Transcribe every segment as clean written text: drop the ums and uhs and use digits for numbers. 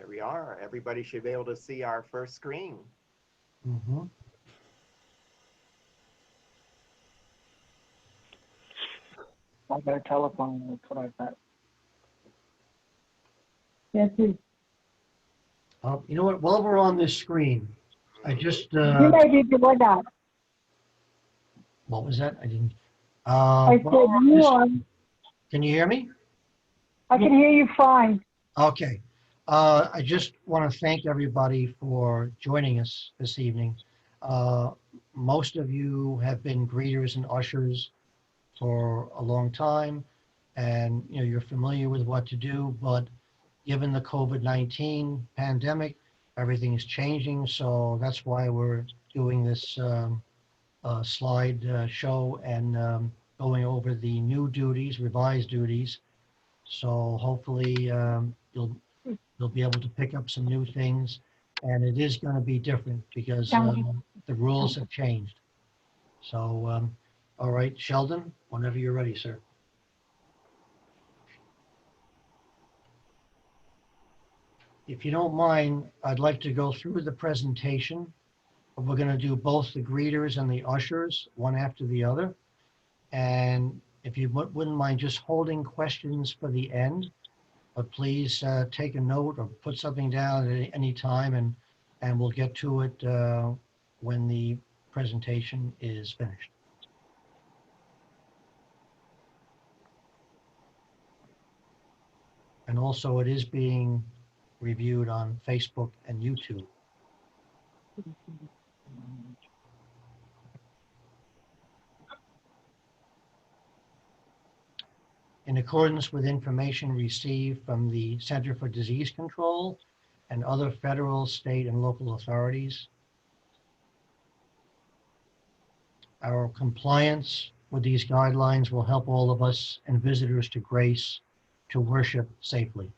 There we are. Everybody should be able to see our first screen. Mm-hmm. I got a telephone. That's what I thought. Yes, please. You know what? While we're on this screen, I just You may be doing that. what was that? I didn't. I said while we're on you this- on. Can you hear me? I can hear you fine. Okay. I just want to thank everybody for joining us this evening. Most of you have been greeters and ushers for a long time, and you're familiar with what to do, but given the COVID-19 pandemic, everything is changing, so that's why we're doing this slide show and going over the new duties, revised duties. So hopefully you'll be able to pick up some new things, and it is going to be different because the rules have changed. So, all right, Sheldon, whenever you're ready, sir. If you don't mind, I'd like to go through the presentation. We're going to do both the greeters and the ushers, one after the other. And if you wouldn't mind just holding questions for the end, but please take a note or put something down at any time, and we'll get to it when the presentation is finished. And also it is being reviewed on Facebook and YouTube. In accordance with information received from the Center for Disease Control and other federal, state, and local authorities, our compliance with these guidelines will help all of us and visitors to Grace to worship safely.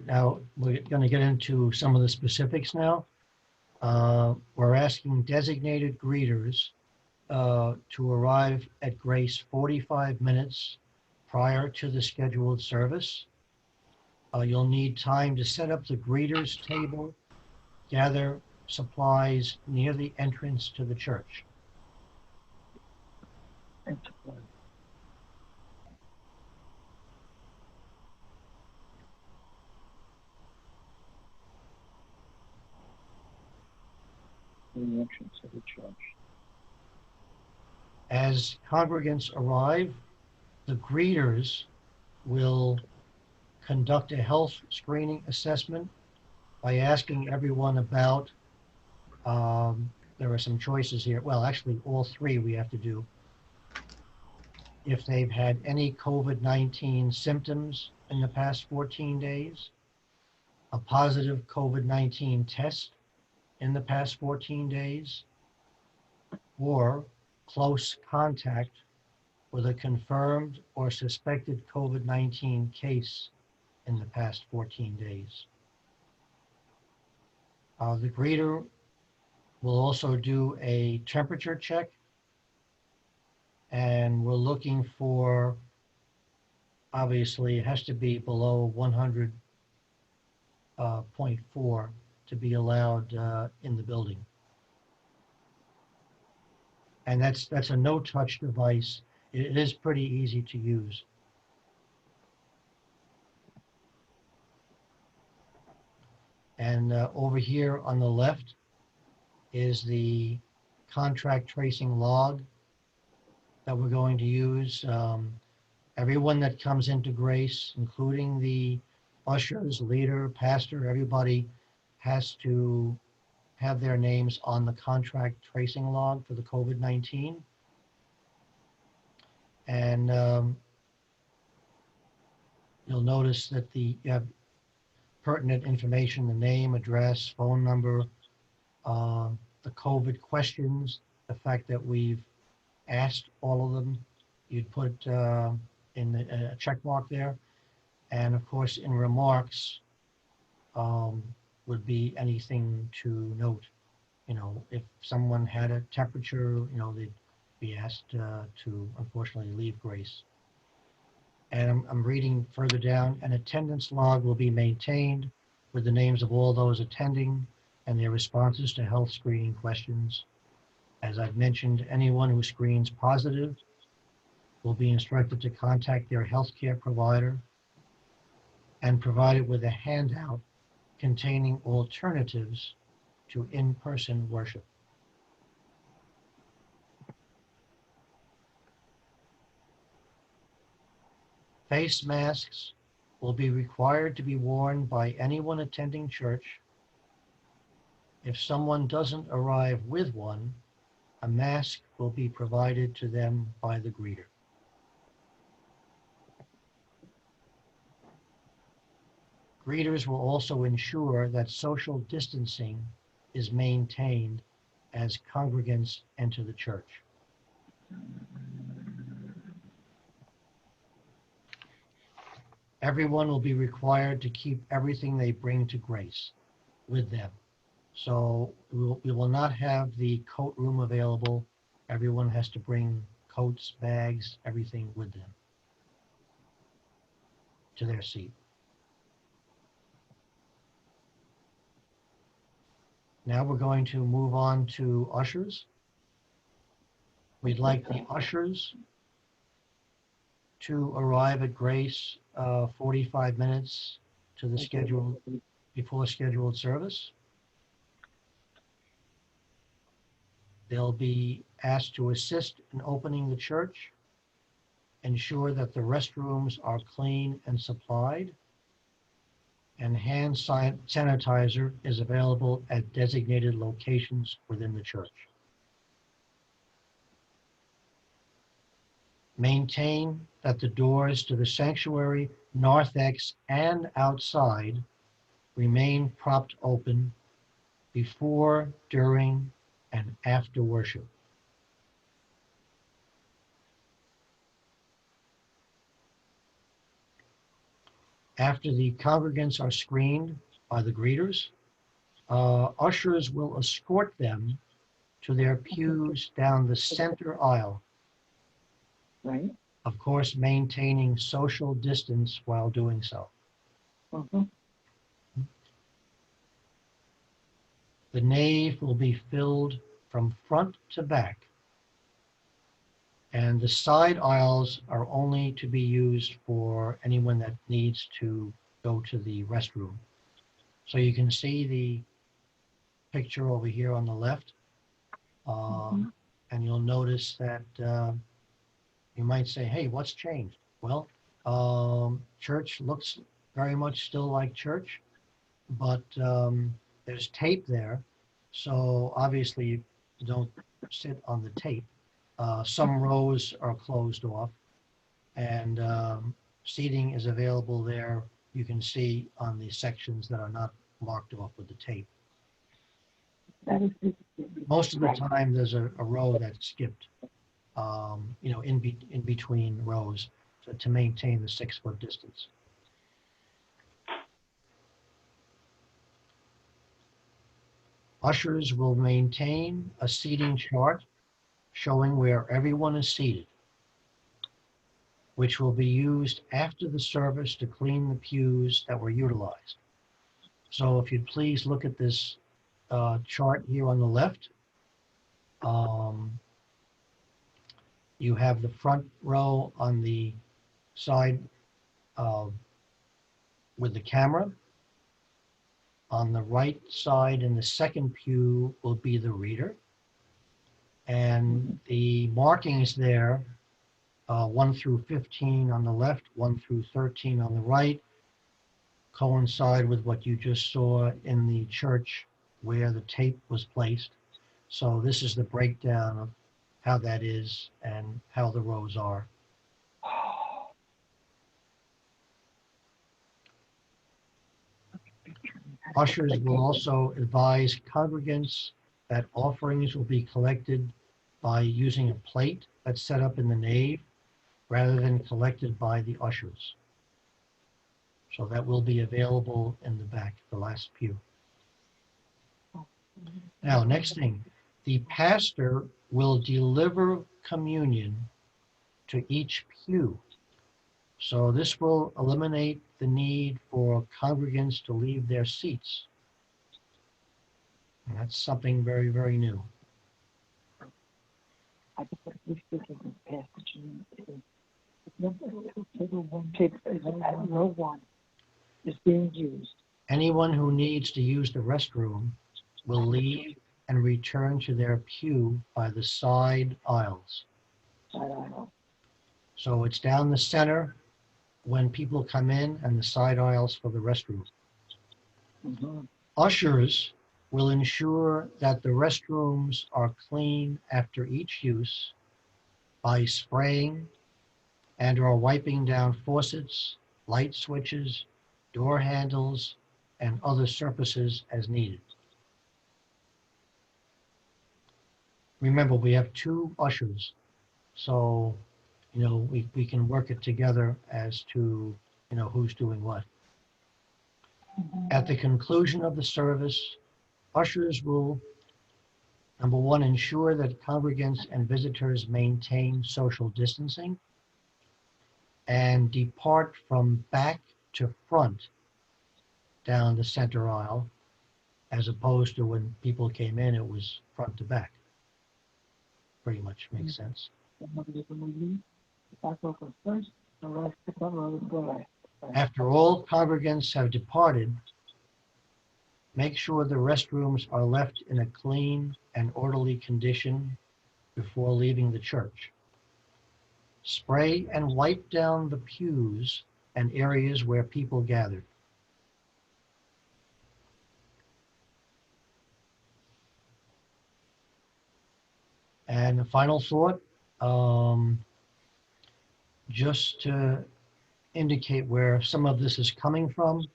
Now, we're going to get into some of the specifics now. We're asking designated greeters to arrive at Grace 45 minutes prior to the scheduled service. You'll need time to set up the greeters table, gather supplies near the entrance to the church. The entrance of the church. As congregants arrive, the greeters will conduct a health screening assessment by asking everyone about, there are some choices here. Well, actually, all three we have to do. If they've had any COVID-19 symptoms in the past 14 days, a positive COVID-19 test in the past 14 days, or close contact with a confirmed or suspected COVID-19 case in the past 14 days. The greeter will also do a temperature check, and we're looking for, obviously it has to be below 100.4 to be allowed in the building. And that's a no-touch device. It is pretty easy to use. And over here on the left is the contract tracing log that we're going to use. Everyone that comes into Grace, including the ushers, leader, pastor, everybody has to have their names on the contract tracing log for the COVID-19. And you'll notice that you have pertinent information, the name, address, phone number, the COVID questions, the fact that we've asked all of them, you'd put in a check mark there. And of course, in remarks would be anything to note. If someone had a temperature, they'd be asked to unfortunately leave grace. And I'm reading further down, an attendance log will be maintained with the names of all those attending and their responses to health screening questions. As I've mentioned, anyone who screens positive will be instructed to contact their healthcare provider and provided with a handout containing alternatives to in-person worship. Face masks will be required to be worn by anyone attending church. If someone doesn't arrive with one, a mask will be provided to them by the greeter. Greeters will also ensure that social distancing is maintained as congregants enter the church. Everyone will be required to keep everything they bring to grace with them. So we will not have the coat room available. Everyone has to bring coats, bags, everything with them to their seat. Now we're going to move on to ushers. We'd like the ushers to arrive at grace 45 minutes to the scheduled, before scheduled service. They'll be asked to assist in opening the church, ensure that the restrooms are clean and supplied, and hand sanitizer is available at designated locations within the church. Maintain that the doors to the sanctuary, narthex, and outside remain propped open before, during, and after worship. After the congregants are screened by the greeters, ushers will escort them to their pews down the center aisle. Right. Of course, maintaining social distance while doing so. Mm-hmm. The nave will be filled from front to back, and the side aisles are only to be used for anyone that needs to go to the restroom. So you can see the picture over here on the left, and you'll notice that you might say, hey, what's changed? Well, church looks very much still like church, but there's tape there, so obviously you don't sit on the tape. Some rows are closed off, and seating is available there. You can see on the sections that are not marked off with the tape. Most of the time, there's a row that's skipped, in between rows to maintain the 6-foot distance. Ushers will maintain a seating chart showing where everyone is seated, which will be used after the service to clean the pews that were utilized. So if you'd please look at this chart here on the left. You have the front row on the side with the camera. On the right side in the second pew will be the reader. And the markings there, 1 through 15 on the left, 1 through 13 on the right, coincide with what you just saw in the church where the tape was placed. So this is the breakdown of how that is and how the rows are. Ushers will also advise congregants that offerings will be collected by using a plate that's set up in the nave rather than collected by the ushers. So that will be available in the back, the last pew. Now, next thing, the pastor will deliver communion to each pew. So this will eliminate the need for congregants to leave their seats. And that's something very, very new. I think what we speak of this passage is table one, at row one is being used. Anyone who needs to use the restroom will leave and return to their pew by the side aisles. So it's down the center when people come in and the side aisles for the restroom. Mm-hmm. Ushers will ensure that the restrooms are clean after each use by spraying and or wiping down faucets, light switches, door handles, and other surfaces as needed. Remember, we have 2 ushers, so we can work it together as to who's doing what. At the conclusion of the service, ushers will, number 1, ensure that congregants and visitors maintain social distancing and depart from back to front down the center aisle, as opposed to when people came in, it was front to back. Pretty much makes sense. After all congregants have departed, make sure the restrooms are left in a clean and orderly condition before leaving the church. Spray and wipe down the pews and areas where people gathered. And the final thought, just to indicate where some of this is coming from,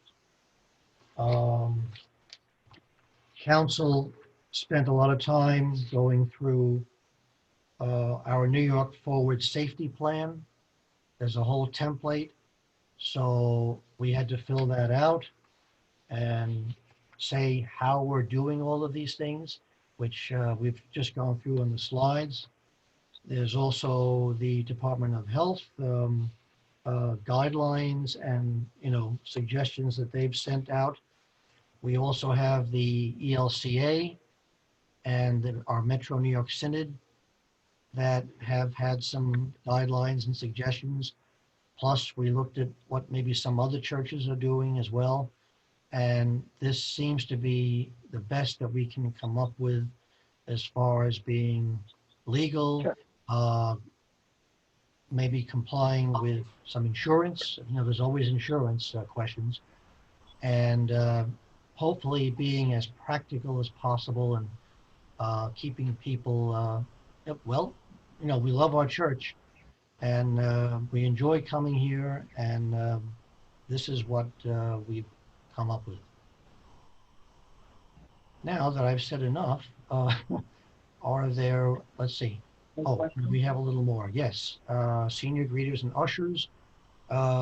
Council spent a lot of time going through our New York Forward Safety Plan. There's a whole template, so we had to fill that out and say how we're doing all of these things, which we've just gone through on the slides. There's also the Department of Health guidelines and suggestions that they've sent out. We also have the ELCA and our Metro New York Synod that have had some guidelines and suggestions. Plus, we looked at what maybe some other churches are doing as well. And this seems to be the best that we can come up with as far as being legal, sure. Maybe complying with some insurance. There's always insurance questions. And hopefully being as practical as possible and keeping people, we love our church and we enjoy coming here, and this is what we've come up with. Now that I've said enough, are there, let's see. Oh, we have a little more. Yes, senior greeters and ushers.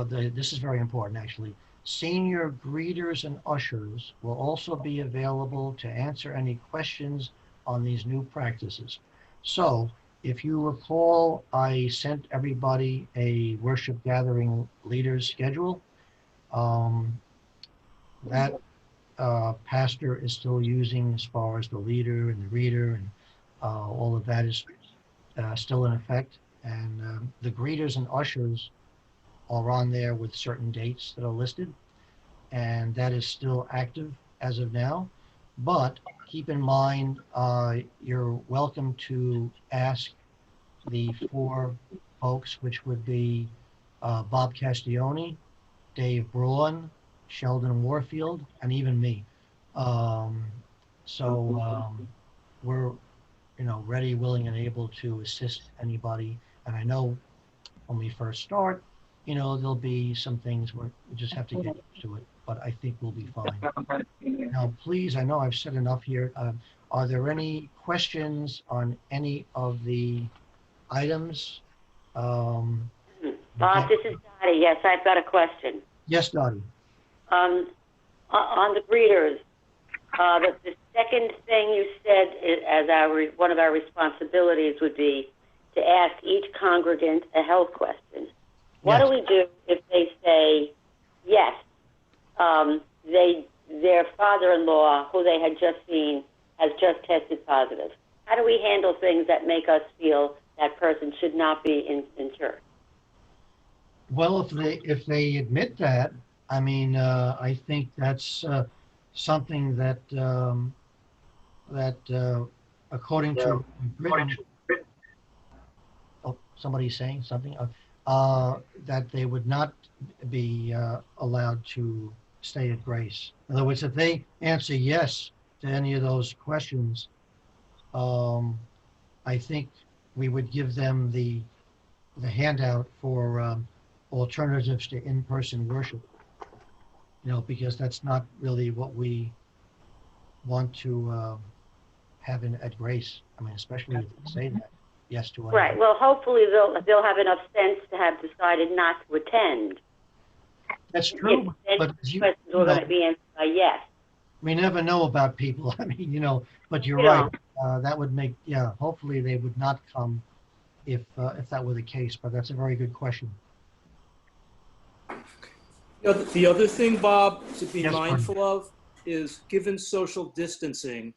This is very important, actually. Senior greeters and ushers will also be available to answer any questions on these new practices. So, if you recall, I sent everybody a worship gathering leaders schedule. That pastor is still using as far as the leader and the reader, and all of that is still in effect. And the greeters and ushers are on there with certain dates that are listed, and that is still active as of now. But keep in mind, you're welcome to ask the 4 folks, which would be Bob Castione, Dave Braun, Sheldon Warfield, and even me. We're ready, willing, and able to assist anybody. And I know when we first start, there'll be some things where we just have to get used to it, but I think we'll be fine. Now, please, I know I've said enough here. Are there any questions on any of the items? Bob, this is Dottie. Yes, I've got a question. Yes, Dottie. On the greeters, the second thing you said as one of our responsibilities would be to ask each congregant a health question. What Yes. do we do if they say, yes, their father-in-law, who they had just seen, has just tested positive? How do we handle things that make us feel that person should not be in church? Well, if they admit that, I mean, I think that's something that according to Britain, oh, somebody's saying something, that they would not be allowed to stay at grace. In other words, if they answer yes to any of those questions, I think we would give them the handout for alternatives to in-person worship. You know, because that's not really what we want to have at grace. I mean, especially if they say that yes to anything. Right. Well, hopefully they'll have enough sense to have decided not to attend. That's true, but Questions are going to be answered by yes. we never know about people. I mean, you know, but you're We right. don't. That would make, yeah, hopefully they would not come if that were the case, but that's a very good question. You know, the other thing, Bob, to be Yes, mindful of is, given social distancing,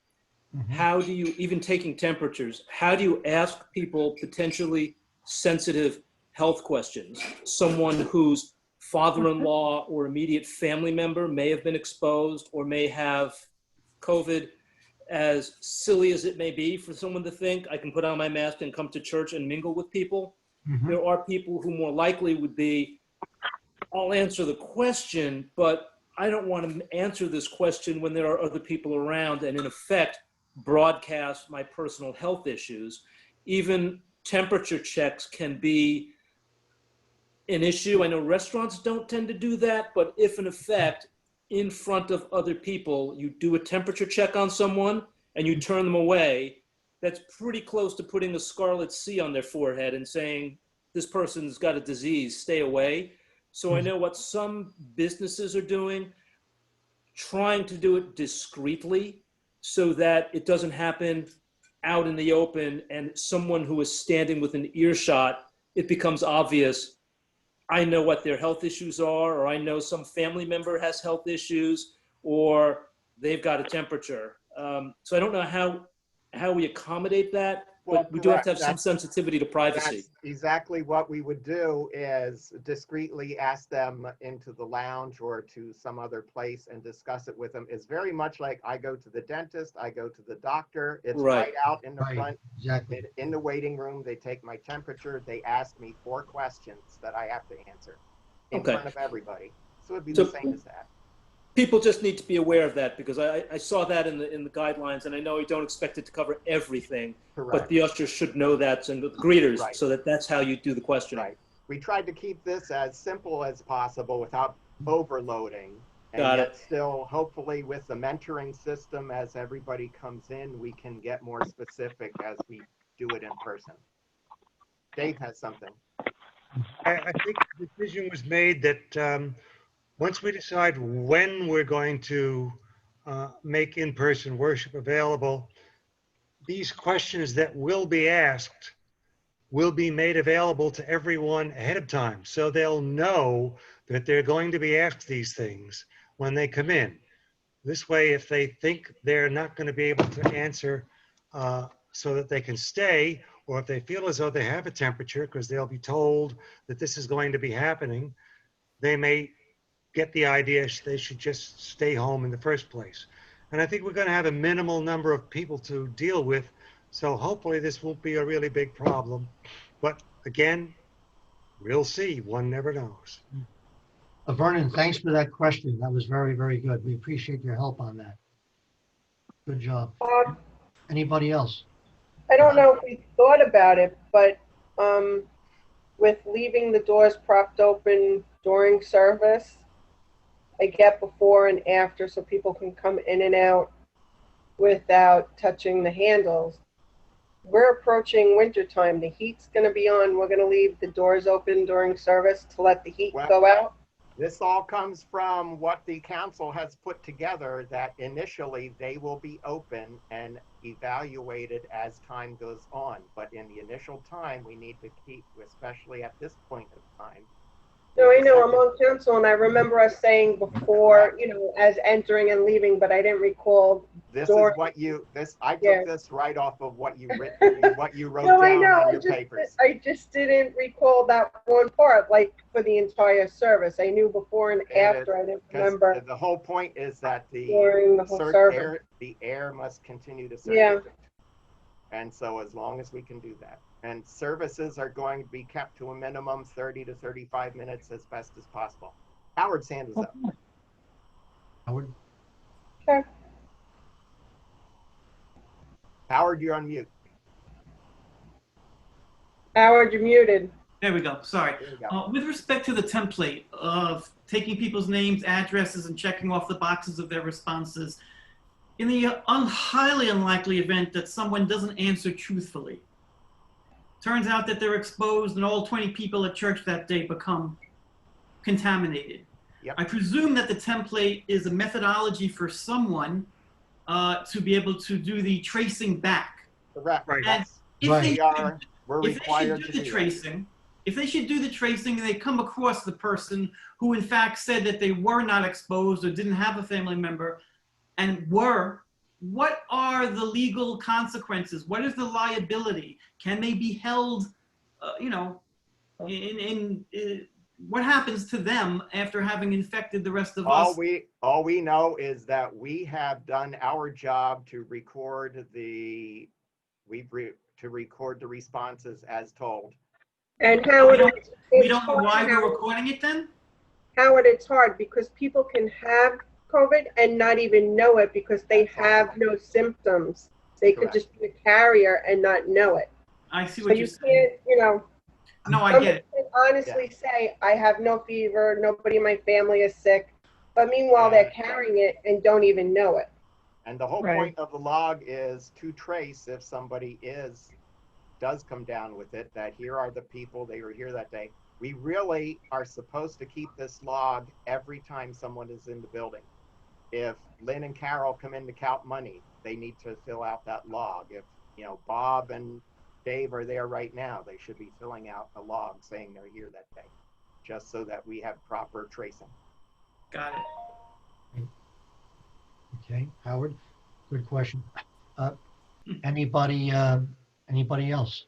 Mhm. how do you, even taking temperatures, how do you ask people potentially sensitive health questions? Someone whose father-in-law or immediate family member may have been exposed or may have COVID. As silly as it may be for someone to think, I can put on my mask and come to church and mingle with people, Mhm. there are people who more likely would be, I'll answer the question, but I don't want to answer this question when there are other people around and in effect broadcast my personal health issues. Even temperature checks can be an issue. I know restaurants don't tend to do that, but if in effect, in front of other people, you do a temperature check on someone and you turn them away, that's pretty close to putting a scarlet C on their forehead and saying, this person's got a disease, stay away. So I know what some businesses are doing, trying to do it discreetly so that it doesn't happen out in the open and someone who is standing within earshot, it becomes obvious, I know what their health issues are, or I know some family member has health issues, or they've got a temperature. So I don't know how we accommodate that, Well, but we do have to have correct. some sensitivity to privacy. That's exactly what we would do, is discreetly ask them into the lounge or to some other place and discuss it with them. It's very much like I go to the dentist, I go to the doctor. It's right out in the Right, front, exactly. in the waiting room. They take my temperature. They ask me 4 questions that I have to answer in Okay. front of everybody. So it'd be So- the same as that. People just need to be aware of that, because I saw that in the guidelines, and I know we don't expect it to cover everything, but Correct. the ushers should know that, and the greeters, Right. so that's how you do the questioning. Right. We tried to keep this as simple as possible without overloading. And Got yet it. still, hopefully with the mentoring system, as everybody comes in, we can get more specific as we do it in person. Dave has something. I think the decision was made that once we decide when we're going to make in-person worship available, these questions that will be asked will be made available to everyone ahead of time. So they'll know that they're going to be asked these things when they come in. This way, if they think they're not going to be able to answer so that they can stay, or if they feel as though they have a temperature, because they'll be told that this is going to be happening, they may get the idea they should just stay home in the first place. And I think we're going to have a minimal number of people to deal with. So hopefully this won't be a really big problem. But again, we'll see. One never knows. Vernon, thanks for that question. That was very, very good. We appreciate your help on that. Good job. Anybody else? I don't know if we thought about it, but with leaving the doors propped open during service, I get before and after so people can come in and out without touching the handles. We're approaching wintertime. The heat's going to be on. We're going to leave the doors open during service to let the heat go out. This all comes from what the council has put together, that initially they will be open and evaluated as time goes on. But in the initial time, we need to keep, especially at this point of time. No, I know, I'm on council, and I remember us saying before, you know, as entering and leaving, but I didn't recall. This During- is what you, I took Yeah. this right off of what you wrote No, I down know, on your papers. I just didn't recall that one part, like for the entire service. I knew before and after, I didn't 'Cause remember the whole point is that during the whole service. the air must continue to Yeah. circulate. And so as long as we can do that. And services are going to be kept to a minimum 30 to 35 minutes as best as possible. Howard's hand is up. Howard? Okay. Howard, you're on mute. Howard, you're muted. There we go. Sorry. There you go. With respect to the template of taking people's names, addresses, and checking off the boxes of their responses, in the highly unlikely event that someone doesn't answer truthfully, turns out that they're exposed and all 20 people at church that day become contaminated. Yep. I presume that the template is a methodology for someone to be able to do the tracing back. Correct. Right. That's- If Right. they we're if they required should to do the do that. tracing, if they should do the tracing and they come across the person who in fact said that they were not exposed or didn't have a family member and were, what are the legal consequences? What is the liability? Can they be held, what happens to them after having infected the rest of All us? we know is that we have done our job to record the responses as told. And Howard, We it's don't know hard, why we're Howard. recording it then? Howard, it's hard because people can have COVID and not even know it because they have no symptoms. They could Correct. just be a carrier and not know it. I see So what you you're saying. can't, you know, No, I somebody get it. can honestly say, I have no fever, nobody in my family is sick, but meanwhile, they're carrying it and don't even know it. And the whole Right. point of the log is to trace if somebody does come down with it, that here are the people, they were here that day. We really are supposed to keep this log every time someone is in the building. If Lynn and Carol come in to count money, they need to fill out that log. If, Bob and Dave are there right now, they should be filling out a log saying they're here that day, just so that we have proper tracing. Got it. Okay, Howard, good question. Anybody else?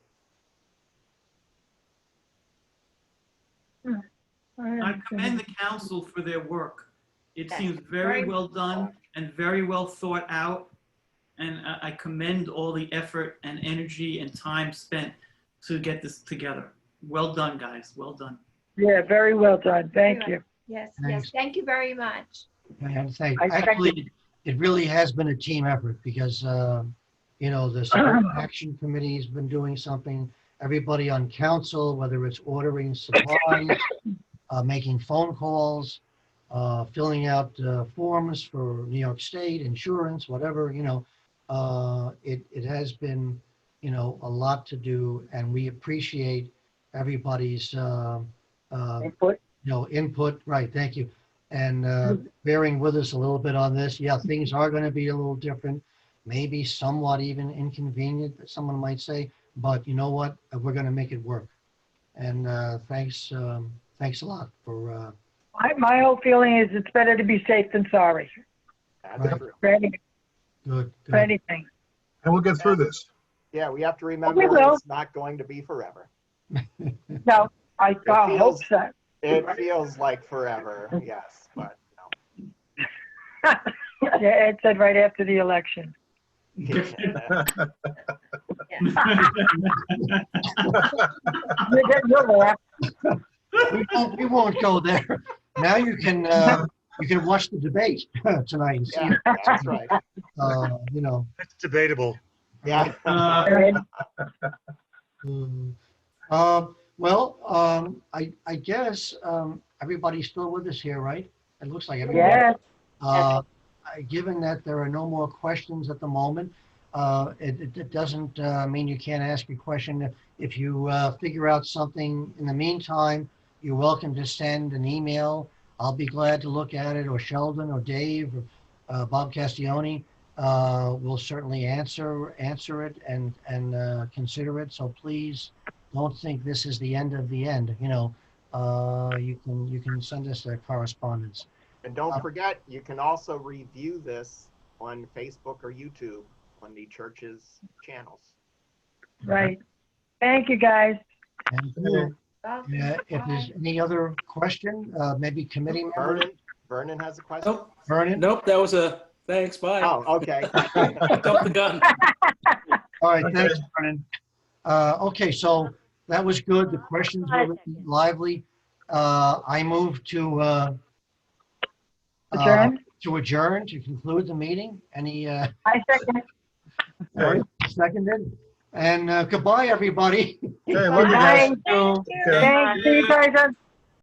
I commend the council for their work. It Yes. seems very well done and very well thought out. And I commend all the effort and energy and time spent to get this together. Well done, guys. Well done. Yeah, very well done. Thank you. Yes, Thanks. yes, thank you very much. I have to say, I second. actually, it really has been a team effort because, the support action committee has been doing something. Everybody on council, whether it's ordering supplies, making phone calls, filling out forms for New York State, insurance, whatever, it has been, a lot to do, and we appreciate everybody's, Input. input. Right, thank you. And bearing with us a little bit on this. Yeah, things are going to be a little different, maybe somewhat even inconvenient, someone might say, but you know what? We're going to make it work. And thanks a lot for. My whole feeling is it's better to be safe than sorry. That's Right. true. Good. For anything. And we'll get through this. Yeah, we have to We remember will. it's not going to be forever. No, I hope feels- so. It feels like forever, yes, but Yeah, Ed said right after the election. no. You'll laugh. We won't go there. Now you can watch the debate tonight and see. Yeah, that's right. That's debatable. Yeah. I guess everybody's still with us here, right? It looks like everybody. Yes, Given that there are no more questions at the moment, it doesn't mean you can't ask a question. If you figure out something in the meantime, you're welcome to send an email I'll be glad to look at it, or Sheldon, or Dave, or Bob Castione. Will certainly answer it and consider it. So please don't think this is the end of the end. You know, you can send us a correspondence. And don't forget, you can also review this on Facebook or YouTube on the church's channels. Right. Thank you, guys. And if there's any other question, maybe committee member. Vernon has a question. Nope, Vernon. nope, that was a thanks. Bye. Oh, okay. Dump the gun. All right, thanks, Vernon. Okay, so that was good. The questions were really lively. I move to Adjourn? to conclude the meeting. Any I second. seconded? And goodbye, everybody. Okay, love you Bye. guys. Thanks. See you guys on